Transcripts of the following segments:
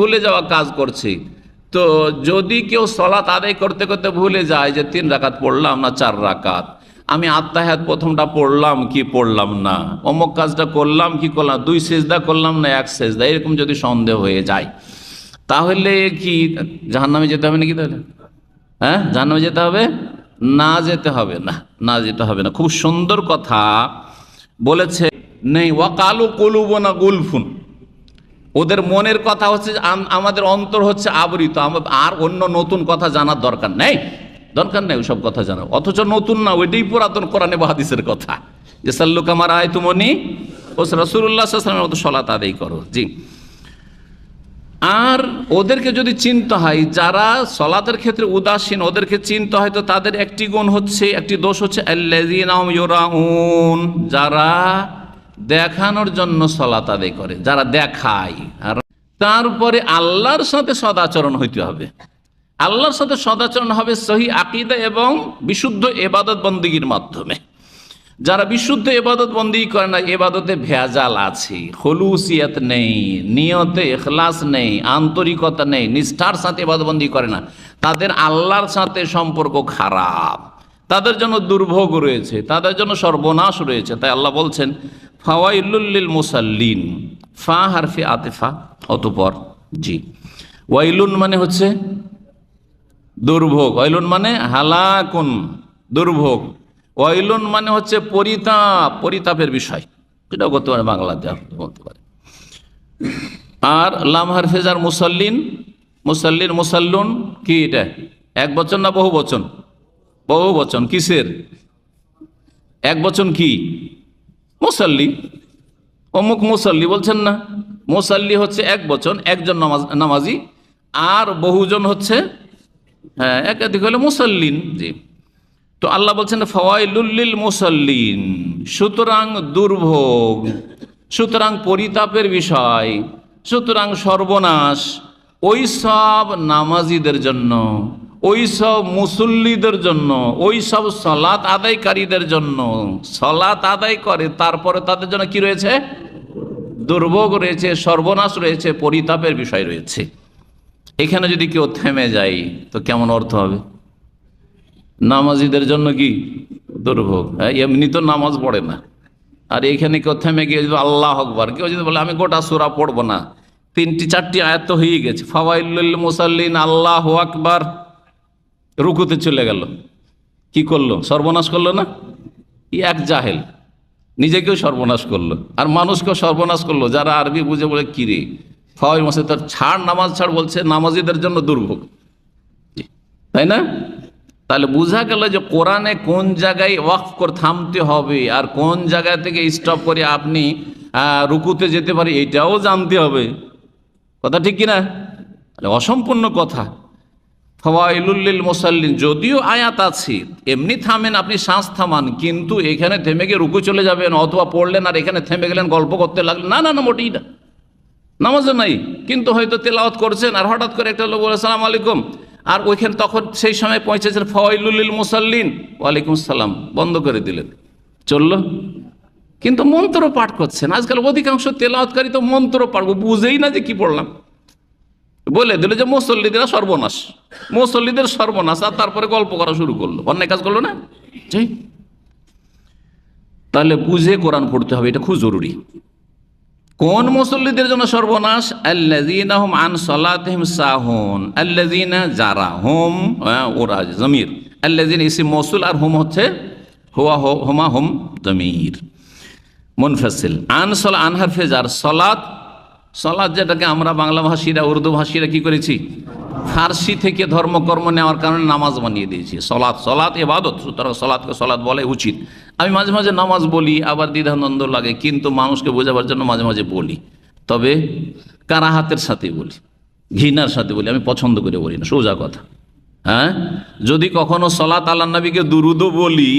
ভুলে যাওয়া কাজ করছে। তো যদি কেউ সালাত আদায় করতে করতে ভুলে যায় যে 3 রাকাত পড়লাম না 4 রাকাত, আমি আত্তাহিয়াত প্রথমটা পড়লাম কি পড়লাম না, অমুক কাজটা করলাম কি করলাম, 2 সেজদা করলাম না 1 সেজদা, এরকম যদি সন্দেহ হয়ে যায় তাহলে কি জাহান্নামে যেতে হবে নাকি? তাহলে হ্যাঁ, জাহান্নামে যেতে হবে? না, যেতে হবে না, না যেতে হবে না। খুব সুন্দর কথা বলেছে নেই, ওয়াকালু কুলুবুনা গুলফুন, ওদের মনের কথা হচ্ছে আমাদের অন্তর হচ্ছে আবৃত, আর অন্য নতুন কথা জানার দরকার নেই, দরকার নেই ওসব কথা জানা। অথচ নতুন না, ওইটাই পুরাতন কোরআনে বা হাদিসের কথা, যে সাল্লু কামা রাআইতুমুনি ও রাসূলুল্লাহ সাল্লাল্লাহু আলাইহি ওয়াসাল্লামের মতো সালাত আদায় করো। জি। আর ওদেরকে যদি চিনতে হয়, যারা সালাতের ক্ষেত্রে উদাসীন, ওদেরকে চিনতে হয়, তো তাদের একটি গুণ হচ্ছে, একটি দোষ হচ্ছে আল্লাযীনা হুম ইউরাউন, যারা দেখানোর জন্য সালাত আদায় করে, যারা দেখায়। আর তারপরে আল্লাহর সাথে সদাচরণ হইতে হবে, আল্লাহর সাথে সদাচরণ হবে সহি আকীদা এবং বিশুদ্ধ ইবাদত বন্দেগীর মাধ্যমে। যারা বিশুদ্ধ ইবাদত বন্দেগী করে না, ইবাদতে ভেজাল আছে, খুলুসিয়ত নেই, নিয়তে ইখলাস নেই, আন্তরিকতা নেই, নিষ্ঠার সাথে ইবাদত বন্দেগী করে না, তাদের আল্লাহর সাথে সম্পর্ক খারাপ, তাদের জন্য দুর্ভোগ রয়েছে, তাদের জন্য সর্বনাশ রয়েছে। তাই আল্লাহ বলছেন ফাওয়াইলুল লিল মুসাল্লিন, ফা হারফে আতিফা, অতঃপর জি। ওয়াইলুন মানে হচ্ছে দুর্ভোগ, ওয়াইলুন মানে হালাকুন, দুর্ভোগ। ওয়াইলুন মানে হচ্ছে পরিতাপ, পরিতাপের বিষয়, এটাও করতে পারে বাংলাতে বলতে পারে। আর লাম হারফে জার মুসাল্লিন, মুসাল্লিন মুসাল্লুন কি এটা এক বচন না বহু বচন? বহু বচন। কিসের এক বচন? কি মুসাল্লি, অমুক মুসাল্লি বলছেন না, মুসাল্লি হচ্ছে এক বচন, একজন নামাজি, আর বহুজন হচ্ছে হ্যাঁ একাধিক হলে মুসাল্লিন। জি। তো আল্লাহ বলছেন ফাওয়াইলুল লিল মুসাল্লিন, সুতরাং দুর্ভোগ, সুতরাং পরিতাপের বিষয়, সুতরাং সর্বনাশ ওই সব নামাজিদের জন্য, ওই সব মুসল্লিদের জন্য, ওই সব সালাত আদায়কারীদের জন্য, সালাত আদায় করে তারপরে তাদের জন্য কি রয়েছে? দুর্ভোগ রয়েছে, সর্বনাশ রয়েছে, পরিতাপের বিষয় রয়েছে। এখানে যদি কেউ থেমে যায় তো কেমন অর্থ হবে? নামাজিদের জন্য কি দুর্ভোগ, এমনি তো নামাজ পড়ে না, আর এখানে কেউ থেমে গিয়ে যদি আল্লাহ আকবার, কেউ যদি বলে আমি গোটা সূরা পড়বো না, 3-4টি আয়াত তো হয়ে গেছে, ফাওয়াইলুল মুসাল্লিন আল্লাহু আকবার, রুকুতে চলে গেল, কি করলো? সর্বনাশ করলো না? এক জাহেল নিজেকেও সর্বনাশ করলো আর মানুষকেও সর্বনাশ করলো। যারা আরবি বুঝে বলে কিরে ফাওয়াইল মাসে তার ছাড়, নামাজ ছাড়, বলছে নামাজিদের জন্য দুর্ভোগ, তাই না? তাহলে বোঝা গেল যে কোরআনে কোন জায়গায় ওয়াকফ করে থামতে হবে আর কোন জায়গা থেকে স্টপ করে আপনি রুকুতে যেতে পারি, এটাও জানতে হবে। কথা ঠিক কিনা? অসম্পূর্ণ কথা। ফাওয়াইলুল লিল মুসাল্লিন, যদিও আয়াত আছে এমনি থামেন, আপনি শ্বাস থামান, কিন্তু এখানে থেমে গিয়ে রুকু চলে যাবেন অথবা পড়লেন আর এখানে থেমে গেলেন, গল্প করতে লাগলেন, না না না, মোটেই না। নামাজে নাই, কিন্তু হয়তো তেলাওয়াত করছেন আর হঠাৎ করে একটা লোক বলে আসসালামু আলাইকুম, আর ওইখানে তখন সেই সময় পৌঁছেছেন ফাওয়াইলুল লিল মুসাল্লিন, ওয়ালাইকুম আসসালাম, বন্ধ করে দিলেন, চললো। কিন্তু মন্ত্র পাঠ করছেন। আজকাল অধিকাংশ তেলাওয়াতকারী তো মন্ত্র পাঠ বুঝেই না যে কি পড়লাম, বলে দিল যে মুসল্লিদের সর্বনাশ, মুসল্লিদের সর্বনাশ, আর তারপরে গল্প করা শুরু করলো, অন্যায় কাজ করলো না। তাহলে বুঝে কোরআন পড়তে হবে, এটা খুব জরুরি। কোন মুসল্লিদের জন্য সর্বনাশ? আল্লাযীনা হুম আন সালাতিহিম সাহুন, আল্লাযীনা যারা, হুম ওরা জমির, আল্লাযীনা ইসম মৌসুল আর হুম হচ্ছে হুয়া হুমা হুম জমির মুনফাসিল। আন সালা আন হারফে জার, সালাত, সালাত যেটাকে আমরা বাংলা ভাষীরা, উর্দু ভাষীরা কি করেছি? ফার্সি থেকে ধর্মকর্ম নেওয়ার কারণে নামাজ বানিয়ে দিয়েছি। সালাত, সালাত ইবাদত, সুতরাং সালাতকে সালাত বলে উচিত। আমি মাঝে মাঝে নামাজ বলি, আবার দ্বিধাদ্বন্দ্ব লাগে, কিন্তু মানুষকে বোঝাবার জন্য মাঝে মাঝে বলি, তবে কারাহাতের সাথে বলি, ঘৃণার সাথে বলি, আমি পছন্দ করে বলি না, সোজা কথা। হ্যাঁ, যদি কখনো সালাত আল্লাহ নবীকে দুরুদও বলি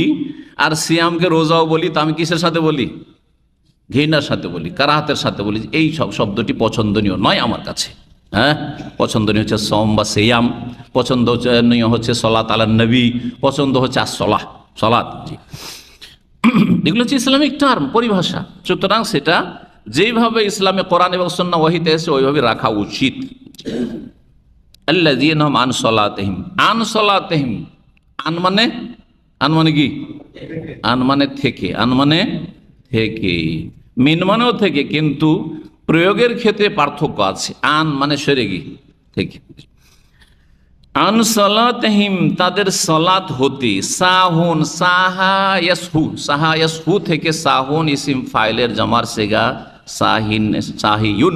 আর সিয়ামকে রোজাও বলি, তা আমি কিসের সাথে বলি? ঘৃণার সাথে বলি, কারাহাতের সাথে বলি। এই সব শব্দটি পছন্দনীয় নয় আমার কাছে। হ্যাঁ, পছন্দনীয় হচ্ছে সম বা সিয়াম, পছন্দনীয় হচ্ছে সালাত আলা নবী, পছন্দ হচ্ছে আসলাহ, সালাত। জি, এগুলো হচ্ছে ইসলামিক টার্ম, পরিভাষা। সুতরাং সেটা যেইভাবে ইসলামে কোরআন এবং সুন্নাহ ওয়াহিতে এসে ওইভাবে রাখা উচিত। আল্লাযীনা হুম আন সলাতিহিম, আন সলাতিহিম, আন মানে কি? আন মানে থেকে, আন মানে থেকে, মিন মানেও থেকে, কিন্তু প্রয়োগের ক্ষেত্রে পার্থক্য আছে। আন মানে সরে গিয়ে, থেকে। আন সলাতিহিম, তাদের সলাত হতে, সাহুন, সাহা ইয়াসহু, সাহা ইয়াসহু থেকে সাহুন ইসিম ফাইলের জামার সেগা, সাহিন সাহিয়ুন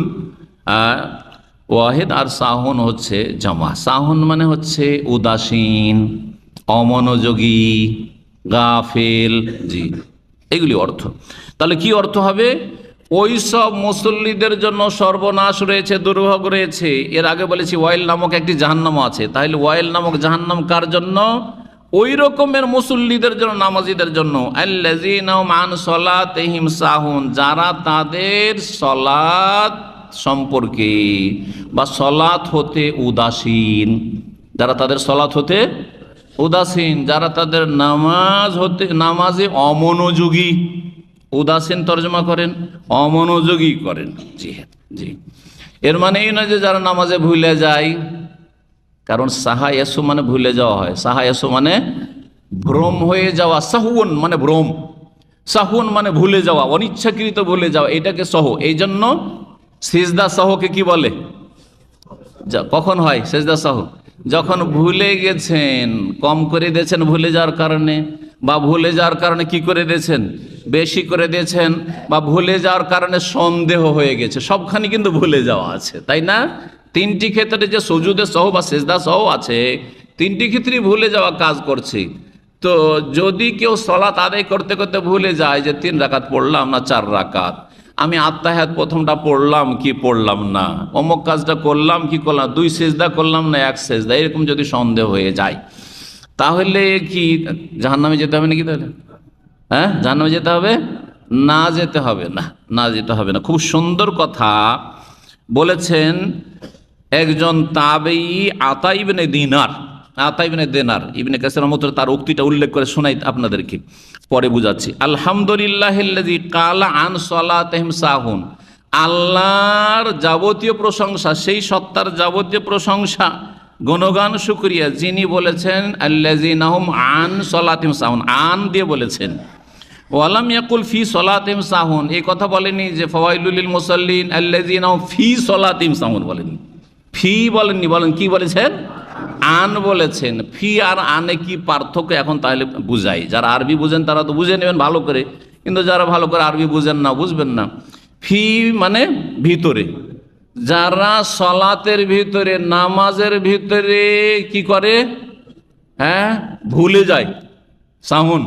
ওয়াহিদ, আর সাহুন হচ্ছে জামা। সাহুন মানে হচ্ছে উদাসীন, অমনোযোগী, গাফেল, জি, এগুলি অর্থ। তাহলে কি অর্থ হবে? ওই সব মুসল্লিদের জন্য সর্বনাশ রয়েছে, দুর্ভোগ রয়েছে। এর আগে বলেছি ওয়াইল নামক একটি জাহান্নাম আছে, তাহলে ওয়াইল নামক জাহান্নাম কার জন্য? ওই রকমের মুসল্লিদের জন্য, নামাজীদের জন্য। আল্লাযীনা হুম আন সলাতিহিম সাহুন, যারা তাদের সলাত সম্পর্কে বা সলাত হতে উদাসীন, যারা তাদের সলাত হতে উদাসীন, যারা তাদের নামাজে অমনোযোগী, উদাসীন তর্জমা করেন, অমনোযোগী করেন। জি হ্যাঁ, জি। এর মানে এই নয় যে যারা নামাজে ভুলে যায়, কারণ সাহা ইয়াসু মানে ভুলে যাওয়া হয়, সাহা ইয়াসু মানে ভ্রম হয়ে যাওয়া, সাহুন মানে ভ্রম, সাহুন মানে ভুলে যাওয়া, অনিচ্ছাকৃত ভুলে যাওয়া, এটাকে সহ। এই জন্য সিজদা সহকে কি বলে? কখন হয় সেজদা সহ? যখন ভুলে গেছেন, কম করে দিয়েছেন ভুলে যাওয়ার কারণে, বা ভুলে যাওয়ার কারণে কি করে দিয়েছেন, বেশি করে দিয়েছেন, বা ভুলে যাওয়ার কারণে সন্দেহ হয়ে গেছে, সবখানি কিন্তু ভুলে যাওয়া আছে, তাই না? তিনটি ক্ষেত্রে যে সুজুদে সহ বা সেজদা সহ আছে, তিনটি ক্ষেত্রেই ভুলে যাওয়া কাজ করছে। তো যদি কেউ সলাত আদায় করতে করতে ভুলে যায় যে 3 রাকাত পড়লাম না 4 রাকাত, আমি আত্তাহিয়াত প্রথমটা পড়লাম কি পড়লাম না, অমুক কাজটা করলাম কি করলাম, 2 সেজদা করলাম না 1 সেজদা, এরকম যদি সন্দেহ হয়ে যায়, তাহলে কি জাহান্নামে যেতে হবে নাকি? তাহলে হ্যাঁ, জাহান্নামে যেতে হবে? না, যেতে হবে না, না যেতে হবে না। খুব সুন্দর কথা বলেছেন একজন তাবেঈ, আতা ইবনে দিনার, আতা ইবনে দিনার, ইবনে কাসির রহমাতুল্লাহ তার উক্তিটা উল্লেখ করে শোনাই আপনাদেরকে, পরে বুঝাচ্ছি। আলহামদুলিল্লাহিল্লাযী ক্বালা আন সলাতিহিম সাহুন, আল্লাহর যাবতীয় প্রশংসা, সেই সত্তার যাবতীয় প্রশংসা, গুণগান, শুকরিয়া, যিনি বলেছেন আল্লাযীনা হুম আন সলাতিহিম সাহুন, আন দিয়ে বলেছেন। ওয়ালাম ইয়াকুল ফি সলাতিহিম সাহুন, এই কথা বলেনি যে ফাওয়াইলুল লিল মুসাল্লিন আল্লাযীনা হুম ফি সলাতিহিম সাহুন, বলেননি, ফি বলেননি, বলেন কি বলেছেন? আন বলেছেন। ফি আর আনে কি পার্থক্য এখন তাহলে বুঝাই। যারা আরবি বুঝেন তারা তো বুঝে নেবেন ভালো করে, কিন্তু যারা ভালো করে আরবি বুঝেন না, বুঝবেন না। ফি মানে ভিতরে, যারা সলাতের ভিতরে, নামাজের ভিতরে কি করে, হ্যাঁ, ভুলে যায়, সাহুন।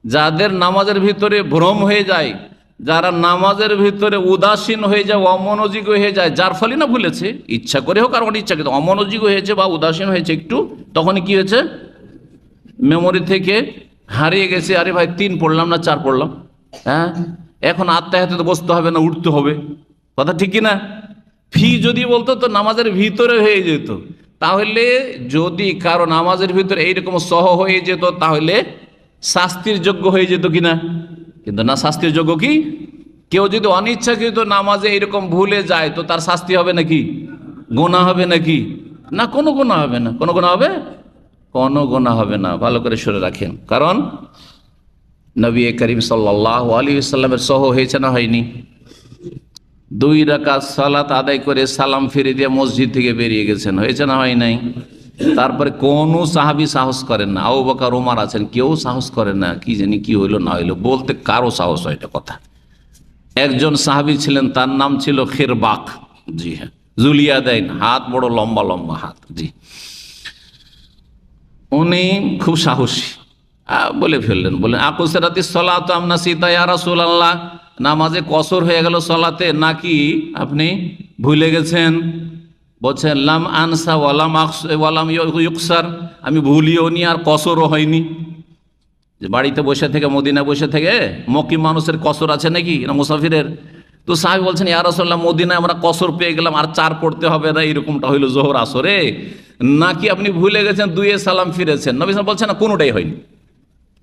যাদের নামাজের ভিতরে ভ্রম হয়ে যায়, যারা নামাজের ভিতরে উদাসীন হয়ে যায়, অমনোযোগী হয়ে যায়, যার ফলে না ভুলেছে, ইচ্ছা করে হোক আর অনিচ্ছাকৃত, অমনোযোগী হয়েছে বা উদাসীন হয়েছে একটু, তখনই কি হয়েছে, মেমোরি থেকে হারিয়ে গেছে, আরে ভাই 3 পড়লাম না 4 পড়লাম, হ্যাঁ, এখন আত্মাহাতে তো বসতে হবে না, উঠতে হবে, কথা ঠিক কিনা? ফি যদি বলতো তো নামাজের ভিতরে হয়ে যেত, তাহলে যদি কারো নামাজের ভিতরে এইরকম সহ হয়ে যেত তাহলে শাস্তির যোগ্য হয়ে যেত কিনা? কিন্তু না, শাস্তির যোগ্য কি? কেউ যদি অনিচ্ছাকৃত নামাজে এরকম ভুলে যায় তো তার শাস্তি হবে নাকি? গুনাহ হবে নাকি? না, কোনো গুনাহ হবে না। কোনো গুনাহ হবে? কোনো গুনাহ হবে না। ভালো করে শুনে রাখেন, কারণ নবী করিম সাল্লাল্লাহু আলাইহি ওয়াসাল্লামের সহ হয়েছে না হয়নি? 2 রাকাত সালাত আদায় করে সালাম ফিরে দিয়ে মসজিদ থেকে বেরিয়ে গেছেন, হয়েছে না হয় নাই? তারপরে কোনো সাহাবী সাহস করেন না, আবু বকর ওমর আছেন, কেউ সাহস করে না, কি জানি কি হইলো না হইলো, বলতে কারো সাহস হয় না কথা। একজন সাহাবী ছিলেন, তার নাম ছিল খিরবাক, জি হ্যাঁ, জুলিয়াদাইন, হাত বড় লম্বা লম্বা হাত, জি। উনি খুব সাহসী, বলে ফেললেন, বলেন আকুসরাতি সলাত আম নাসিতা ইয়া রাসূলুল্লাহ, নামাজে কসর হয়ে গেল সলাতে, নাকি আপনি ভুলে গেছেন? বলছেন লাম আনসা ওয়ালাম ইউকসার, আমি ভুলিও নি আর কসরও হয়নি। যে বাড়িতে বসে থেকে, মদিনা বসে থেকে, মক্কি মানুষের কসর আছে নাকি না মুসাফিরের? তো সাহাবী বলছেন ইয়া রাসূলুল্লাহ, মদিনায় আমরা কসর পেয়ে গেলাম, আর 4 পড়তে হবে না, এরকমটা হইলো জোহর আসরে, নাকি আপনি ভুলে গেছেন 2 সালাম ফিরেছেন? নবী সাল্লাল্লাহু বলছেন না, কোনোটাই হয়নি,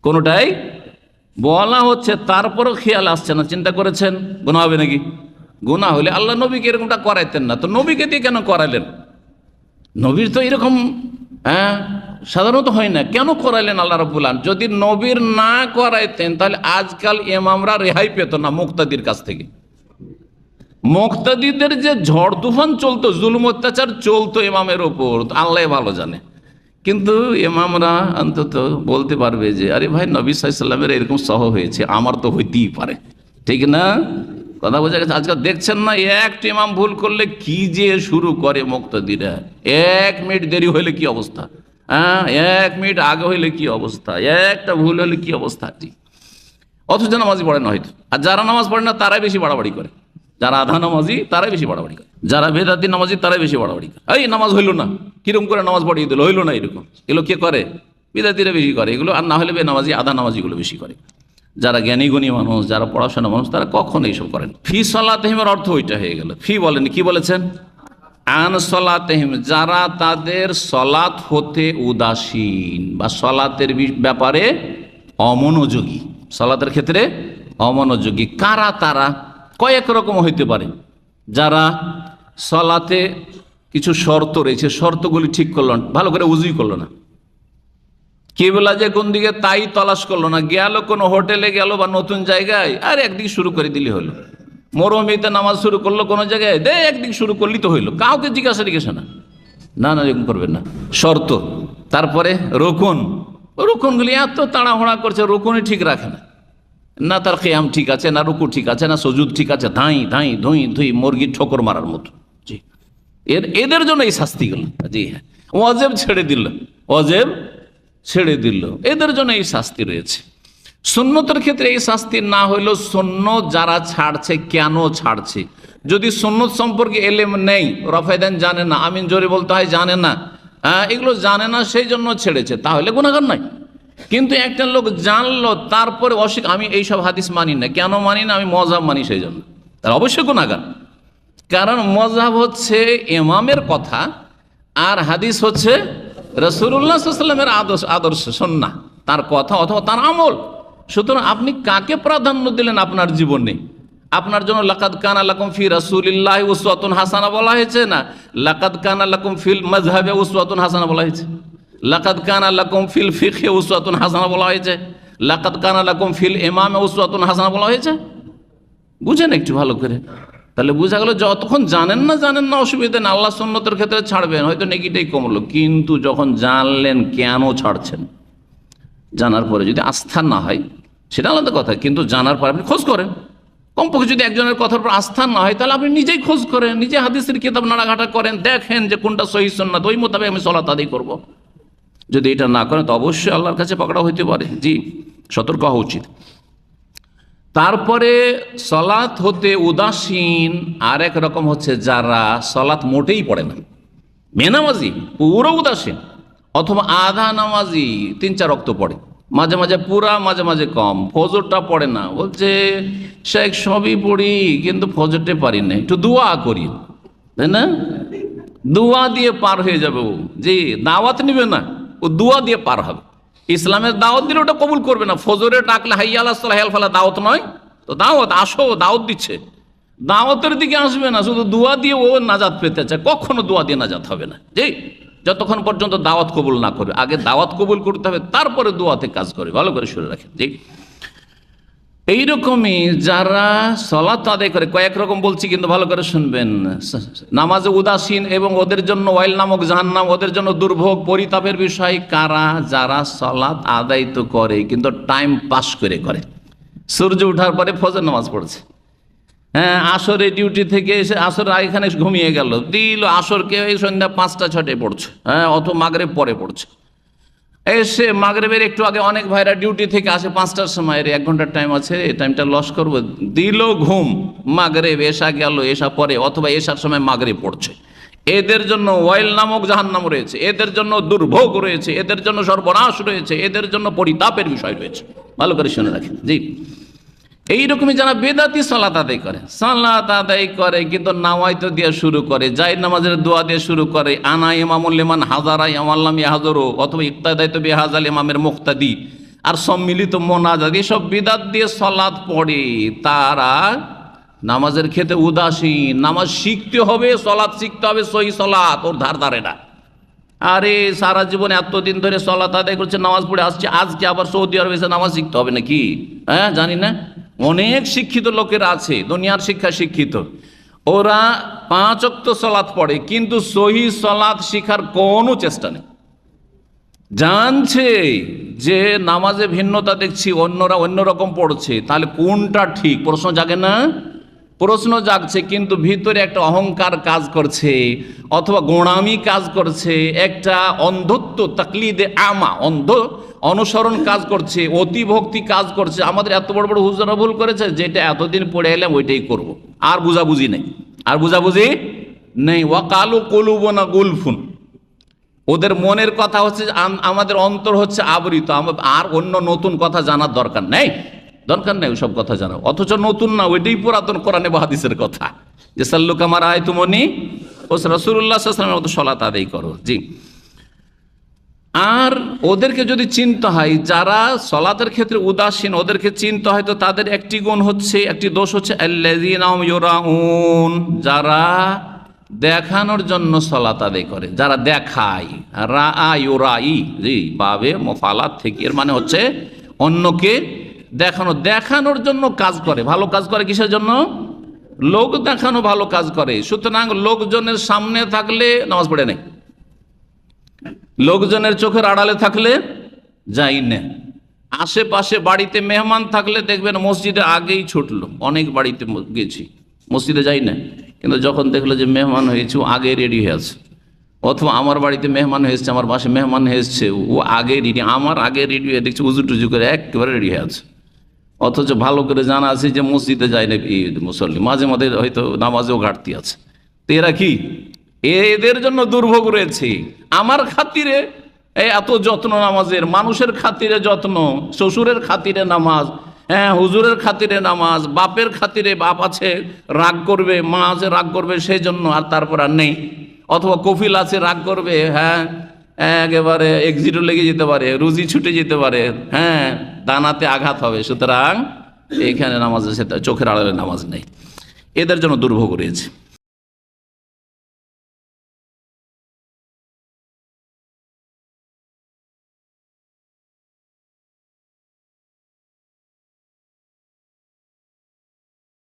কোনোটাই বলা হচ্ছে, তারপরও খেয়াল আসছে না, চিন্তা করেছেন গুনাহ হবে নাকি? গুনাহ হলে আল্লাহ নবীকে এরকমটা করাইতেন না, তো নবীকে দিয়ে কেন করাইলেন? নবীর তো এরকম সাধারণত হয় না, কেন করাইলেন আল্লাহ রাব্বুল আলামিন? যদি নবীর না করাইতেন তাহলে আজকাল ইমামরা রেহাই পেত না মুক্তাদির কাছ থেকে। মুক্তাদিদের যে ঝড় তুফান চলতো, জুলুম অত্যাচার চলতো ইমামের ওপর, আল্লাহ ভালো জানে। কিন্তু ইমামরা অন্তত বলতে পারবে যে আরে ভাই নবী সাল্লাল্লাহু আলাইহি ওয়াসাল্লামের এরকম সহ হয়েছে, আমার তো হইতেই পারে, ঠিক না? কথা বোঝা গেছে? আজকাল দেখছেন না, একটা ইমাম ভুল করলে কি যে শুরু করে মুক্তাদিরা। 1 মিনিট দেরি হইলে কি অবস্থা, 1 মিনিট আগে হইলে কি অবস্থা, একটা ভুল হলে কি অবস্থা। অথচ নামাজি পড়ে না হয়তো, আর যারা নামাজ পড়ে না তারাই বেশি বাড়াবাড়ি করে। যারা আধা নামাজি তারাই বেশি বাড়াবাড়ি করে, যারা বেদাতি নামাজি তারাই বেশি বাড়াবাড়ি করে। এই নামাজ হইল না, কিরকম করে নামাজ পড়িয়ে দিল, হইল না, এরকম। এগুলো কে করে? বেদাতিরা বেশি করে এগুলো, আর না হলে বেনামাজি আধা নামাজিগুলো বেশি করে। যারা জ্ঞানী গুণী মানুষ, যারা পড়াশোনা মানুষ, তারা কখনো এইসব করেন। ফি সলাতিহিমের অর্থ ওইটা হয়ে গেল। ফি বলেন, কি বলেছেন? আন সলাতিহিম, যারা তাদের সলাত হতে উদাসীন বা সলাতের ব্যাপারে অমনোযোগী, সলাতের ক্ষেত্রে অমনোযোগী। কারা তারা? কয়েক রকম হইতে পারে। যারা সলাতে কিছু শর্ত রয়েছে, শর্তগুলি ঠিক করল না, ভালো করে উজুই করলো না, কিবলা যে কোন দিকে তাই তলাশ করলো না, গেল কোনো হোটেলে গেল বা নতুন জায়গায়, আর একদিক শুরু করে দিলে হলো। মরুভূমিতে নামাজ শুরু করলো কোনো জায়গায়, একদিক শুরু করলি তো হইলো, কাউকে জিজ্ঞাসা জিজ্ঞাসা না, না না এরকম করবেন না। শর্ত, তারপরে রোকন, রোকনগুলি এত তাড়াহুড়া করছে, রোকনই ঠিক রাখে না, না তার কিয়াম ঠিক আছে, না রুকু ঠিক আছে, না সজুদ ঠিক আছে, ধাই ধাই ধুই ধুই মুরগির ঠোকর মারার মতো। জি, এদের জন্য এই শাস্তিগুলো। জি হ্যাঁ, ওয়াজেব ছেড়ে দিল, ওয়াজেব ছেড়ে দিল, এদের জন্য এই শাস্তি রয়েছে। সুন্নতের ক্ষেত্রে এই শাস্তি না হইলেও সুন্নত যারা ছাড়ছে, কেন ছাড়ছে? যদি সুন্নত সম্পর্কে এলেম নেই, রফায়দান জানে না, আমিন জোরে বলতে হয় জানে না, এগুলো জানে না, সেই জন্য ছেড়েছে, তাহলে গুনাহগার নাই। কিন্তু একটা লোক জানলো, তারপরে আমি এইসব হাদিস মানি না, কেন মানি না? আমি মযহাব মানি, সেই জন্য, তার অবশ্যই গুনাহগার। কারণ মযহাব হচ্ছে ইমামের কথা, আর হাদিস হচ্ছে রাসূলুল্লাহ সাল্লাল্লাহু আলাইহি ওয়াসাল্লামের আদর্শ, সুন্নাহ, তার কথা অথবা তার আমল। সুতরাং আপনি কাকে প্রাধান্য দিলেন আপনার জীবনে? আপনার জন্য লাকাদ কানা লাকুম ফি রাসূলিল্লাহি উসওয়াতুন হাসানা বলা হয়েছে না? লাকাদ কানা লাকুম ফিল মাযহাবি উসওয়াতুন হাসানা বলা হয়েছে? লাকাদ কানা লাকুম ফিল ফিকহি উসওয়াতুন হাসানা বলা হয়েছে? লাকাদ কানা লাকুম ফিল ইমামে উসওয়াতুন হাসানা বলা হয়েছে? বুঝেন একটু ভালো করে, তাহলে বোঝা গেল যতক্ষণ জানেন না অসুবিধা নেই, আল্লাহ সুন্নতের ক্ষেত্রে ছাড়বেন, হয়তো নেকিটাই কমলো। কিন্তু যখন জানলেন কেন ছাড়ছেন, জানার পরে যদি আস্থা না হয় সেটা আলাদা কথা, কিন্তু জানার পরে আপনি খোঁজ করেন। কমপক্ষে যদি একজনের কথার উপর আস্থা না হয়, তাহলে আপনি নিজেই খোঁজ করেন, নিজে হাদিসের কিতাব নাড়াঘাটা করেন, দেখেন যে কোনটা সহিহ সুন্নাত, ওই মোতাবেক আমি সালাত আদায় করব। যদি এটা না করেন তো অবশ্যই আল্লাহর কাছে পকড়া হইতে পারে। জি, সতর্ক হওয়া উচিত। তারপরে সলাত হতে উদাসীন আরেক রকম হচ্ছে যারা সলাত মোটেই পড়ে না, বেনামাজি, পুরো উদাসীন, অথবা আধা নামাজি, 3-4 ওয়াক্ত পড়ে, মাঝে মাঝে পুরা, মাঝে মাঝে কম, ফজরটা পড়ে না, বলছে শেখ সবই পড়ি কিন্তু ফজরটা পারি না, একটু দোয়া করি, তাই না? দোয়া দিয়ে পার হয়ে যাবে ও। জি, দাওয়াত নিবে না, ও দোয়া দিয়ে পার হবে। ইসলামের দাওয়াত দিলে ওটা কবুল করবে না। ফজরে ডাকলে হাইয়া আলাস সালাহ হাইয়াল ফালাহ দাওয়াত নয় তো, দাওয়াত আসো, দাওয়াত দিচ্ছে, দাওয়াতের দিকে আসবে না, শুধু দোয়া দিয়ে ও নাজাত পেতে চায়, কখনো দোয়া দিয়ে নাজাত হবে না। জি, যতক্ষণ পর্যন্ত দাওয়াত কবুল না করবে, আগে দাওয়াত কবুল করতে হবে, তারপরে দোয়াতে কাজ করে, ভালো করে শুনে রাখেন। জি, এইরকমই যারা সালাত আদায় করে, কয়েক রকম বলছি কিন্তু ভালো করে শুনবেন। নামাজে উদাসীন এবং ওদের জন্য ওয়াইল নামক জাহান্নাম, ওদের জন্য দুর্ভোগ, পরিতাপের বিষয়। কারা? যারা সালাত আদায় তো করে কিন্তু টাইম পাস করে করে। সূর্য ওঠার পরে ফজর নামাজ পড়ছে, হ্যাঁ, আসরে ডিউটি থেকে এসে আসর এখানে ঘুমিয়ে গেল, দিল আসরকে এই সন্ধ্যা 5টা-6টায় পড়ছে, হ্যাঁ, অথবা মাগরিব পরে পড়ছে। এসে মাগরিবের একটু আগে অনেক ভাইরা ডিউটি থেকে আসে 5টার সময়, 1 ঘন্টার টাইম আছে, এই টাইমটা লস করবো, দিল ঘুম, মাগরিব এশা গেল, এশা পরে অথবা এশার সময় মাগরিব পড়ছে। এদের জন্য ওয়াইল নামক জাহান্নাম রয়েছে, এদের জন্য দুর্ভোগ রয়েছে, এদের জন্য সর্বনাশ রয়েছে, এদের জন্য পরিতাপের বিষয় রয়েছে, ভালো করে শুনে রাখেন। জি, এইরকমই যারা বেদাতি সালাত আদায় করে, সালাত আদায় করে কিন্তু নাওয়াইতো দিয়ে শুরু করে, জাহির নামাজের দোয়া দিয়ে শুরু করে, আনা ইমামুল লিমান হাজারা ইয়ামাল্লাম ইয়াহাজরু, অথবা ইক্তাদাইতু বিহাজাল ইমামের মুক্তাদি, আর সম্মিলিত মোনাজাত, এসব বিদাত দিয়ে সালাত পড়ে, তারা নামাজের ক্ষেত্রে উদাসীন, নামাজ শিখতে হবে, সলাৎ শিখতে হবে, সহি সলাৎ, ওর ধার ধারে না। আরে সারা জীবনে এতদিন ধরে সলাৎ আদায় করছে, নামাজ পড়ে আসছে, আজকে আবার সৌদি আরবে এসে নামাজ শিখতে হবে নাকি? হ্যাঁ, জানি না। অনেক শিক্ষিত লোকেরা আছে, দুনিয়ার শিক্ষা শিক্ষিত, ওরা 5 ওয়াক্ত সলাৎ পড়ে, কিন্তু সহি সলাৎ শিখার কোনো চেষ্টা নেই। জানছে যে নামাজে ভিন্নতা দেখছি, অন্যরা অন্যরকম পড়ছে, তাহলে কোনটা ঠিক প্রশ্ন জাগে না? প্রশ্ন জাগছে, কিন্তু ভিতরে একটা অহংকার কাজ করছে, অথবা গোঁড়ামি কাজ করছে, একটা অন্ধত্ব তাকলিদে আমা, অন্ধ অনুসরণ কাজ করছে, অতিভক্তি কাজ করছে। আমাদের এত বড় বড় হুজুরা ভুল করেছে, যেটা এতদিন পড়ে এলাম ওইটাই করব, আর বুঝাবুঝি নেই, আর বুঝাবুঝি নেই। ওয়াকালু কুলুবুনা গুলফুন, ওদের মনের কথা হচ্ছে আমাদের অন্তর হচ্ছে আবৃত, আর অন্য নতুন কথা জানার দরকার নেই, দরকার নেই ওসব কথা জানা। অথচ নতুন না, ওইটাই পুরাতন কোরআনে বা হাদিসের কথা, যে সাল্লু কামা রাআইতুমুনি ও রাসূলুল্লাহ সাল্লাল্লাহু আলাইহি ওয়াসাল্লামের মতো সালাত আদায় করো। জি, আর ওদেরকে যদি চিনতে হয়, যারা সলাতের ক্ষেত্রে উদাসীন, ওদেরকে চিনতে হয়, তো তাদের একটি গুণ হচ্ছে, একটি দোষ হচ্ছে আল্লাযীনা হুম ইউরাউন, যারা দেখানোর জন্য সলাত আদায় করে, যারা দেখায়। রাআ ইউরাই, জি, বাবে মুফালাত থেকে, এর মানে হচ্ছে অন্যকে দেখানো, দেখানোর জন্য কাজ করে। ভালো কাজ করে কিসের জন্য? লোক দেখানো ভালো কাজ করে। সুতরাং লোকজনের সামনে থাকলে নামাজ পড়ে নেই, লোকজনের চোখের আড়ালে থাকলে যাই না। আশেপাশে বাড়িতে মেহমান থাকলে দেখবেন মসজিদে আগেই ছুটলো। অনেক বাড়িতে গেছি, মসজিদে যাই না, কিন্তু যখন দেখলো যে মেহমান হয়েছে, ও আগে রেডি হয়ে আছে। অথবা আমার বাড়িতে মেহমান হয়েছে, আমার বাসায় মেহমান হয়েছে, ও আগে রেডি, আমার আগে রেডি হয়ে দেখছি উজু টুজু করে একেবারে রেডি হয়ে আছে। অথচ ভালো করে জানা আছে যে মসজিদে যায় না মুসল্লি, মাঝে মাঝে হয়তো নামাজেও ঘাটতি আছে। তো এরা কি? এদের জন্য দুর্ভোগ রয়েছে। আমার খাতিরে এত যত্ন নামাজের, মানুষের খাতিরে যত্ন, শ্বশুরের খাতিরে নামাজ, হ্যাঁ, হুজুরের খাতিরে নামাজ, বাপের খাতিরে, বাপ আছে রাগ করবে, মা আছে রাগ করবে, সেই জন্য আর তারপর আর নেই। অথবা কফিল আছে রাগ করবে, হ্যাঁ, একেবারে এক্সিটও লেগে যেতে পারে, রুজি ছুটে যেতে পারে, হ্যাঁ, দানাতে আঘাত হবে। সুতরাং এইখানে নামাজ আছে, চোখের আড়ালে নামাজ নেই, এদের জন্য দুর্ভোগ রয়েছে।